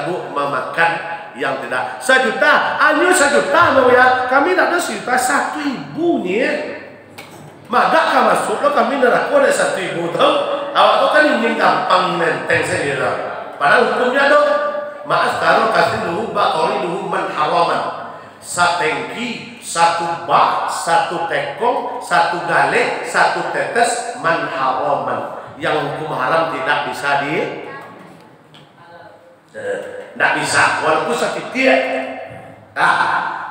memakan yang tidak 1 juta, hanya 1 juta loh ya. Kami tak ada 1 juta, 1.000 nih. Maka kan masuklah kami neraka ada 1.000 tau. Awak tu kan ingin gampang menteng sendiri. Padahal hukumnya dong. Maaf kalau kasih dulu bakori dulu menharaman. 1 tangki, 1 bak, 1 tekong, 1 galek, 1 tetes menharaman. Yang hukum haram tidak bisa tidak bisa, walaupun sakit dia. Paham?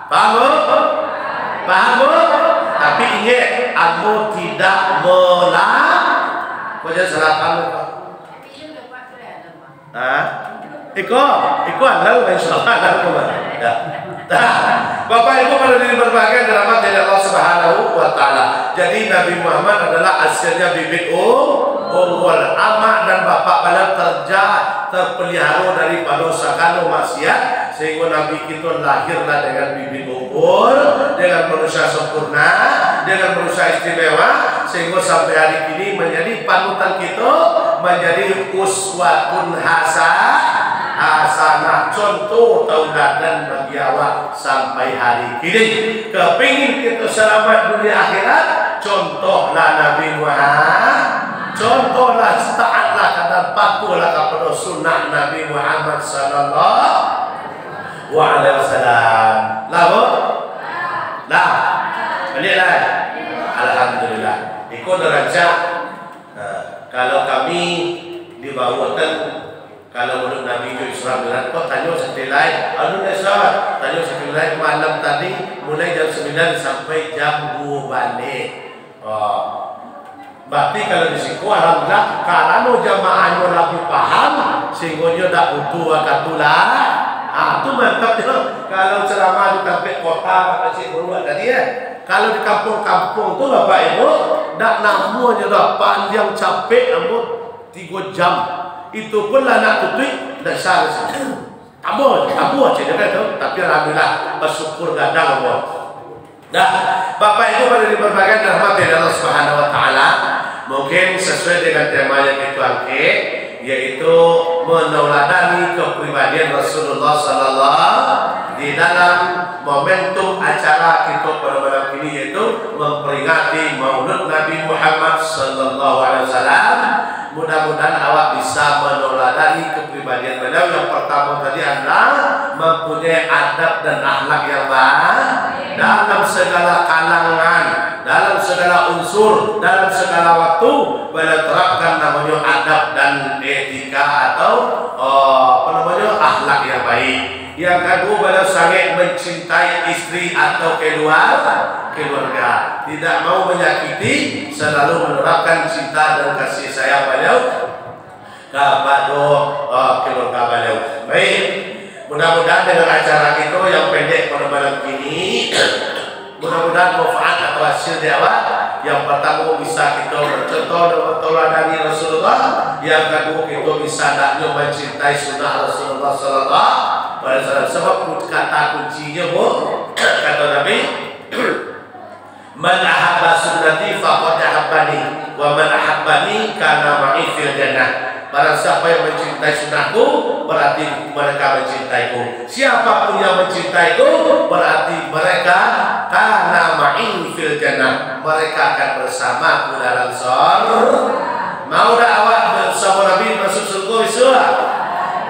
Paham? Tapi ingat, aku tidak kau jangan salah paham. Ikut Allah, insyaallah. Bapak Ibu pada diri berbahagia dirahmati dari Allah Subhanahu wa taala. Jadi Nabi Muhammad adalah hasilnya bibit unggul. Amak dan bapak pada terpelihara daripada dosa kalau maksiat, sehingga Nabi kita lahirlah dengan bibit unggul, dengan manusia sempurna, dengan manusia istimewa, sehingga sampai hari ini menjadi panutan kita, menjadi uswatun hasanah, contoh tauladan bagi awak sampai hari ini. Kepingin kita selamat dunia akhirat, contohlah Nabi Muhammad, contohlah taatlah dan patuhlah kepada sunnah Nabi Muhammad sallallahu alaihi wasallam. Lah, baliklah. Alhamdulillah. Ikut derajat. Kalau kami dibawakan, kalau menurut Nabi Isra Mi'raj, kau tanya sekali lain. Tanya sekali lain malam tadi mulai jam 9 sampai jam 2 balik. Berarti kalau di situ alhamdulillah kalau jamaahnya lebih paham sehingga dia tak butuh akatulah. Itu mantap dia. Kalau ceramah di tempat kota macam buat tadi ya. Kalau di kampung-kampung tu Bapak Ibu, dak namanya dah panjang capek rambut 3 jam. Itu pun lah nak tutup dasar sini. Abu aja dia kata, tapi alhamdulillah bersyukur gadang Allah. Dah, Bapak Ibu pada di berbagai rahmat dari Allah Subhanahu wa taala, mungkin sesuai dengan tema yang kita angkat, yaitu meneladani kepribadian Rasulullah sallallahu di dalam momentum acara kita pada malam ini, yaitu memperingati Maulid Nabi Muhammad sallallahu alaihi wasallam. Mudah-mudahan awak bisa meneladani kepribadian beliau. Yang pertama tadi adalah mempunyai adab dan akhlak yang baik dalam segala kalangan, dalam segala unsur, dalam segala waktu. Beliau terapkan namanya adab dan etika atau akhlak yang baik. Yang kedua, beliau sangat mencintai istri atau keluarga, tidak mau menyakiti, selalu menerapkan cinta dan kasih sayang beliau kepada keluarga beliau. Baik, mudah-mudahan dengan acara kita yang pendek pada malam ini, mudah-mudahan manfaat atau hasil awak. Yang pertama bisa kita bercontoh dan meneladani Rasulullah. Yang kedua kita bisa naknya mencintai sunnah Rasulullah sallallahu alaihi wasallam. Sebab kata kuncinya kata Nabi, man ahabba sunnati faqad ahabbani wa man ahabbani kana ma'i fil jannah. Barang siapa yang mencintai sunnahku, berarti mereka mencintaiku. Siapapun yang mencintaiku, berarti mereka kana ma'i fil jannah. Mereka akan bersamaku dalam surga. Mau dah awak bersama Nabi masuk surga besok?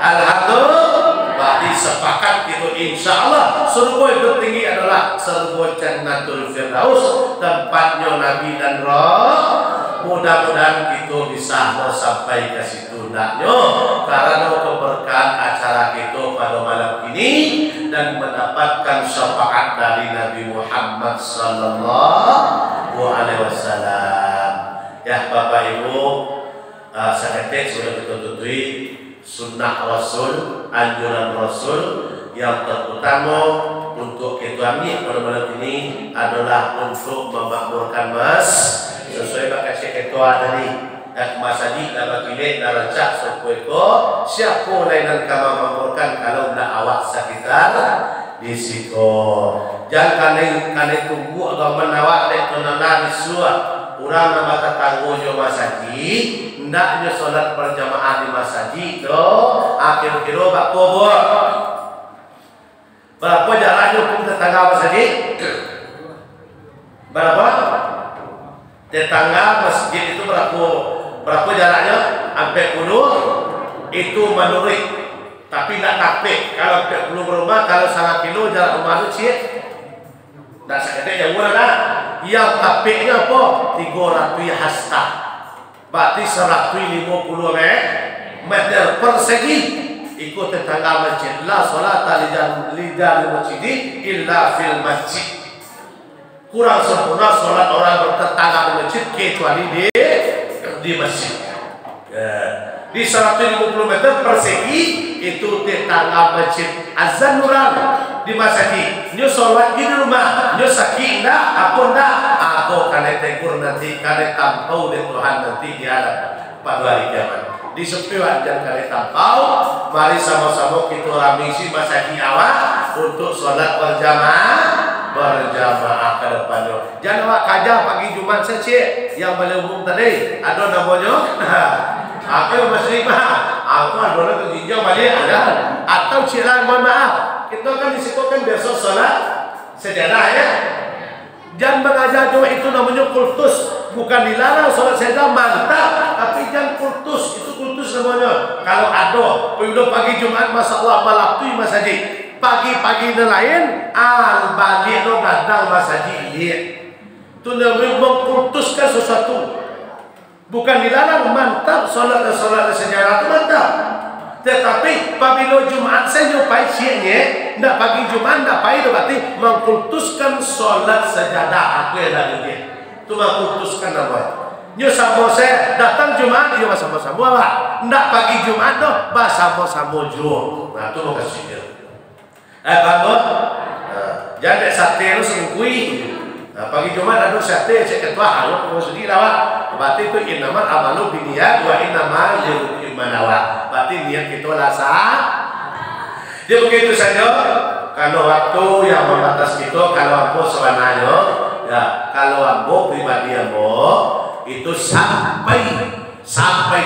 Alhamdulillah. Berarti sepakat itu insyaallah surga yang tertinggi adalah surga Jannatul Firdaus, tempatnya Nabi dan Roh. Mudah-mudahan kita bisa sampai ke situ naknya, karena keberkahan acara kita pada malam ini dan mendapatkan syafaat dari Nabi Muhammad sallallahu alaihi wasallam. Ya Bapak Ibu, seketik sudah kita tutui sunnah Rasul, anjuran Rasul yang terutama untuk kita ambil pada malam ini adalah untuk memakmurkan mas. Sesuai bakat ketua tadi, dan masaji dan bakilik dan rancak sepueko siapa lain yang kamu memakmurkan kalau tidak awak sekitar di situ. Jangan kalian tunggu agak menawak dan tenang di suat. Urang nama tetangga jo masaji, indahnya sholat berjamaah di masjid do akhir-akhir bak kubur. Berapa jaraknya hukum tetangga masjid? Berapa? Tetangga masjid itu berapa jaraknya? Sampai 10 itu menurut, tapi tidak taktik. Kalau 10 rumah, kalau 1 kilo jarak rumah itu sih tidak sekedar jauh lah. Yang taktiknya apa? 300 hasta, berarti 150 meter persegi. Ikut tetangga masjid. La salata lidal masjid illa fil masjid. Kurang sempurna solat orang bertetangga di masjid kecuali di masjid. Di 150 meter persegi itu tetangga masjid. Azan nurang di masjid. Nyo solat di rumah. Nyo sakit enggak? Aku enggak. Aku kena tegur nanti, kena tampau di Tuhan nanti di hadapan pada hari kiamat. Di sepiwan dan kalian tampau, mari sama-sama kita ramisi masjid awal untuk sholat berjamaah ke depannya. Jangan awak kaja pagi Jumat saja yang boleh umum tadi. Ada namanya? Aku muslimah. Aku ada ke ginjal balik ada. Atau cilan mohon maaf. Kita kan di situ kan biasa sholat sejadah ya. Jangan mengajar cuma itu namanya kultus. Bukan dilarang sholat sejadah mantap, tapi jangan kultus. Itu kultus namanya. Kalau ada, udah pagi Jumat masya Allah malaptui masjid. Pagi-pagi nelayan, balik lo gadang masjid lihat. Itu namanya mengkultuskan sesuatu. Bukan dilarang, mantap sholat sejarah itu mantap. Tetapi apabila Jumat saya nyupai siangnya, ndak pagi Jumat ndak pagi berarti mengkultuskan sholat sejadah aku yang lagi dia. Itu mengkultuskan namanya. Nyo sama saya datang Jumat, iya sama-sama lah. Ndak pagi Jumat doh, sama-sama jo. Nah itu mau kasih dia. Kamu, jangan sate lu sengkui. Nah, pagi Jumat ada sate, saya ketua halu mau sedih lah. Berarti itu inaman amalu biniyat wa inamal manawa. Berarti niat kita rasa. Jadi begitu saja. Kalau waktu yang membatas kita, kalau ambo sebenarnya, ya kalau ambo pribadi ambo itu sampai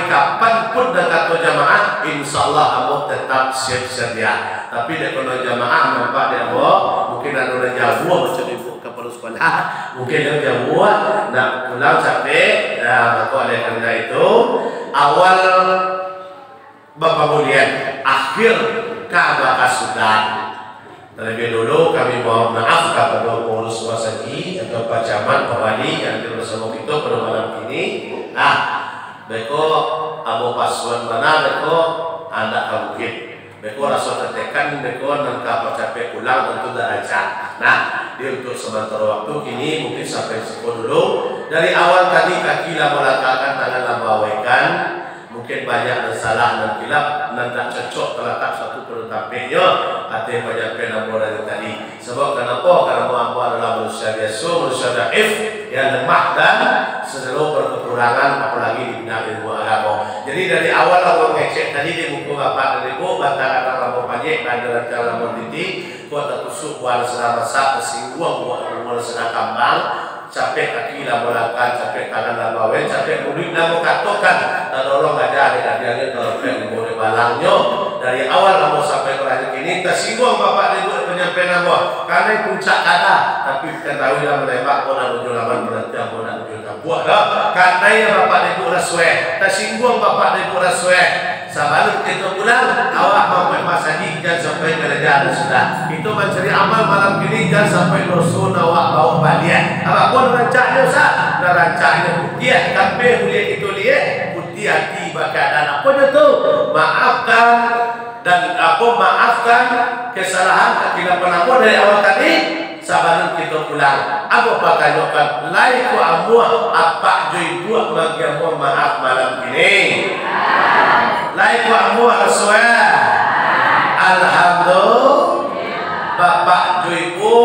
kapanpun dekat jamaah, insya Allah ambo tetap siap-siap. Tapi dekat jamaah nampak dia ambo mungkin ada orang jauh macam ibu kepada sekolah, mungkin ada jauh nak pulang sampai. Maka oleh karena itu awal Bapak Mulian akhir Ka'bah sudah. Terlebih dulu kami mohon maaf kepada pengurus wasagi atau Pak Camat, Pak Wali yang bersama kita pada malam ini. Beko Abu Paswan mana beko anda kabukit. Beko rasa tertekan, beko nangka capek pulang tentu dah aja. Nah, di untuk sementara waktu ini mungkin sampai sekian dulu. Dari awal tadi kaki lah melangkahkan, tangan lah bawaikan. Mungkin banyak dan salah dan kilap dan tak cocok terletak satu perutampingnya hati banyak penampo dari tadi. Sebab kenapa? Karena mampu adalah manusia biasa, manusia daif yang lemah dan selalu berkekurangan, apalagi di bidang ilmu agama. Jadi dari awal aku ngecek tadi di buku Bapak dan Ibu bantaran lampu panjang dan jalan lampu titik kuat tusuk buat selama satu singguang buat sedang kambang. Capek kaki lah melangkah, capek tangan lah bawen, capek mulut lah mengatakan dan orang ada adik-adiknya terpek boleh balangnya dari awal lah mau sampai terakhir ini tersinggung Bapak Ibu penyampaian apa karena puncak kata tapi ketahui lah melembak orang ujung laman berhentian orang ujung buat dah karena ya Bapak Ibu raswe tersinggung Bapak Ibu raswe sahabat kita pulang awak mampu masjid jangan sampai kerajaan sudah itu mencari amal malam ini jangan sampai dosun awak bawa balian apapun rancangnya usah dan rancangnya putih tapi boleh itu lihat putih hati bakadan apa itu maafkan dan aku maafkan kesalahan kekilapan aku dari awal tadi sahabat kita pulang aku pakaikan laiku amua apa jui buat bagi aku maaf malam ini laiku amua aswa alhamdulillah Bapak Ibu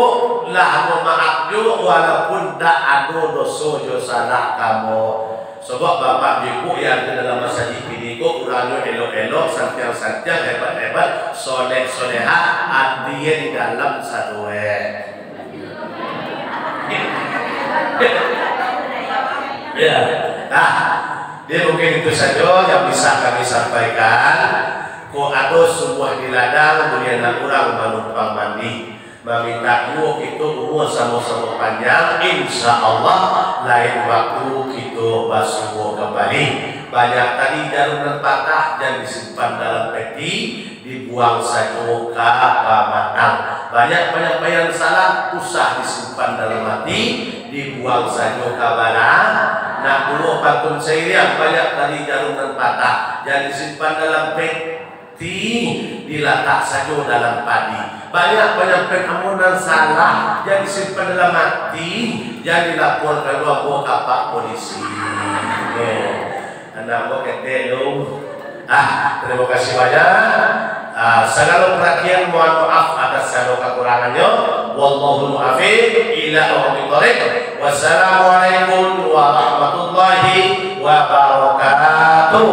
lah maaf juga walaupun tak ada dosa salah kamu. Sebab Bapak Ibu yang di dalam masjid ini kok kurangnya elok-elok, santiang-santiang, hebat-hebat, soleh-soleha, artinya di dalam satu ya. Nah, Dia mungkin itu saja yang bisa kami sampaikan. Ko ada sebuah di ladang kemudian kurang menumpang mandi. Meminta dua itu umur sama-sama panjang. Insya Allah lain waktu kita basuh kembali. Banyak tadi jarum patah dan disimpan dalam peti, dibuang saja ke pamatang. Banyak penyampaian salah usah disimpan dalam hati, dibuang saja ke barang. Nah, dulu pantun saya yang banyak tadi jarum patah dan disimpan dalam peti, diletak saja dalam padi. Banyak penyampaian amunan salah yang disimpan dalam hati, yang dilaporkan ke Pak polisi. Anak gua kete dong. Terima kasih banyak. Segala perhatian mohon maaf atas segala kekurangannya. Wallahu muwaffiq ila aqwamit thoriq. Wassalamualaikum warahmatullahi wabarakatuh.